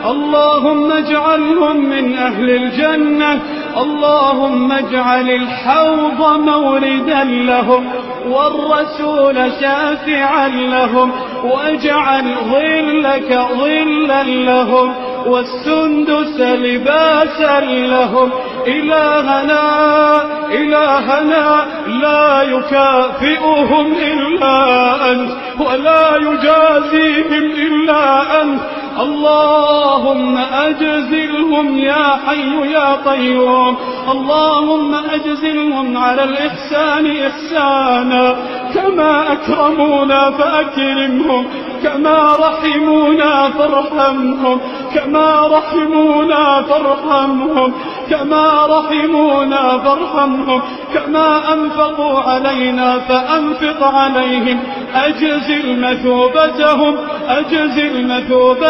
اللهم اجعلهم من أهل الجنة. اللهم اجعل الحوض موردا لهم والرسول شافعا لهم، واجعل ظلك ظلا لهم والسندس لباسا لهم. إلهنا لا يكافئهم إلا أنت ولا يجازيهم إلا أنت. اللهم أجزلهم يا حي يا قيوم، اللهم أجزلهم على الإحسان إحسانا، كما أكرمونا فأكرمهم، كما رحمونا فارحمهم، كما رحمونا فارحمهم، كما رحمونا فارحمهم، كما أنفقوا علينا فأنفق عليهم. أجزل مثوبتهم، أجزل مثوبتهم.